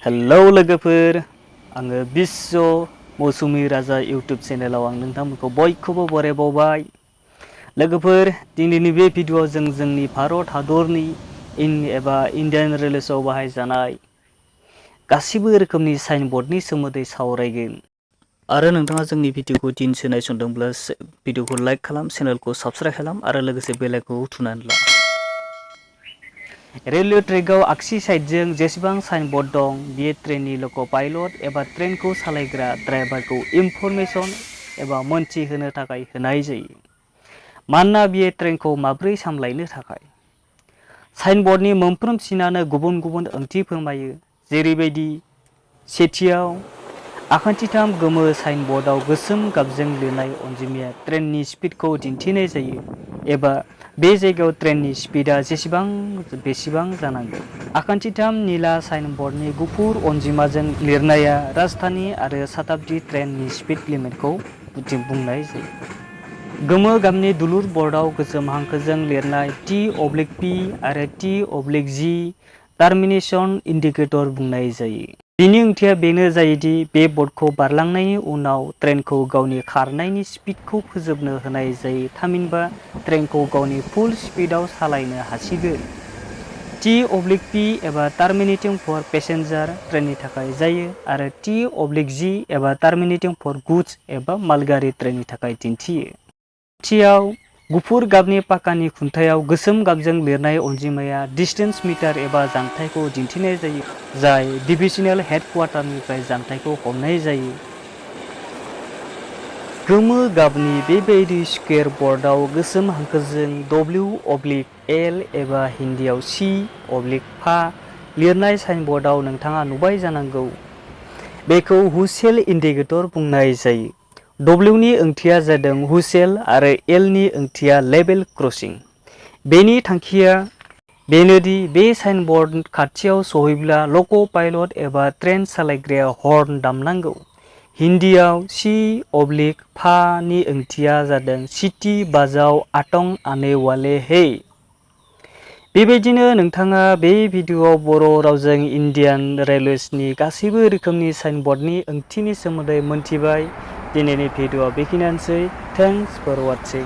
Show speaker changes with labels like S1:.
S1: Hello लोगोफोर, आङो बिश्व मौसुमि राजा इउटुब चेनेलाव आं नोंथांमोनखौ बयखौबो बरायबावबाय। लोगोफोर, दिनैनि बे भिडिअ'आव जों जोंनि भारत हादरनि इन्डियान रेलवेसआव बाहायजानाय गासिबो रोखोमनि साइन बर्डनि सोमोन्दै सावरायगोन। आरो नोंथाङा जोंनि भिडिअ'खौ दिनसो नायसनदोंब्ला भिडिअ'खौ लाइक खालाम, चेनेलखौ साबस्क्राइब खालाम आरो लोगोसे बेल आइकनखौ थुनानै ला। रेलवे ट्रेकआव आगसि साइडजों जेसेबां साइन बर्ड दं, बेयो ट्रेननि लक' पाइलट एबा ट्रेनखौ सालायग्रा ड्राइभारखौ इनफरमेसन एबा मोनथिहोनो थाखाय होनाय जायो। मानोना बेयो ट्रेनखौ माबोरै सामलायनो थाखाय। साइन बर्डनि मोनफ्रोम सिनानो गुबुन गुबुन ओंथि फोरमायो। जेरैबायदि सेथियाव, आखान्थिथाम गोमो साइन बर्डआव गोसोम गाबजों लिरनाय अनजिमाया ट्रेननि स्पिडखौ दिन्थिनाय जायो एबा बे जायगायाव ट्रेननि स्पिडआ बेसेबां जानांगौ। आखान्थिथाम निला साइन बर्डनि गुफुर अनजिमाजों लिरनाया राजधानी आरो शताब्दी ट्रेननि स्पिड लिमिटखौ बुंनाय जायो। गोमो गाबनि दुलुर बर्डआव गोसोम हांखोजों लिरनाय T/P आरो T/G टार्मिनेशन इन्डिकेटर बुंनाय जायो। बिनि ओंथिया बेनो जायोदि बे बर्डखौ बारलांनायनि उनाव ट्रेनखौ गावनि खारनायनि स्पिडखौ फोजोबनो होनाय जायो, थामहिनबा ट्रेनखौ गावनि फुल स्पिडआव सालायनो हासिगोन। T/P एबा टार्मिनेटिं फर पेसेन्जार ट्रेननि थाखाय जायो आरो T/G एबा टार्मिनेटिं फर गुड्स एबा मालगारि ट्रेननि थाखाय दिन्थियो। नैथियाव, गुफुर गाबनि पाकानि खुन्थायाव गोसोम गाबजों लिरनाय अनजिमाया डिस्टेन्स मिटार एबा जानथायखौ दिन्थिनाय जायो, जाय डिभिजनेल हेडक्वार्टारनिफ्राय जानथायखौ हमनाय जायो। गोमो गाबनि बेबायदि स्कुवेर बर्डआव गोसोम हांखोजों W/L एबा हिन्दीआव C/फा लिरनाय साइन बर्डआव नोंथाङा नुबाय जानांगौ। बेखौ हुइसेल इन्डिकेटर बुंनाय जायो। W नि ओंथिया जादों हुइसेल आरो L नि ओंथिया लेभेल क्रसिं। बेनि थांखिया बेनोदि बे साइन बर्ड खाथियाव सौहैब्ला लक' पाइलट एबा ट्रेन सालायग्राया हर्न दामनांगौ। हिन्दीआव C/फा नि ओंथिया जादों सिटी बाजाओ आतंक आने वाले हैं। बेबायदिनो नोंथाङा बे भिडिअ'आव बर' रावजों इन्डियान रेलवेसनि गासैबो रोखोमनि साइन बर्डनि ओंथिनि सोमोन्दै मोनथिबाय। दिनैनि भिडिअ'आ बेखिनियानोसै। Thanks for वाचिं।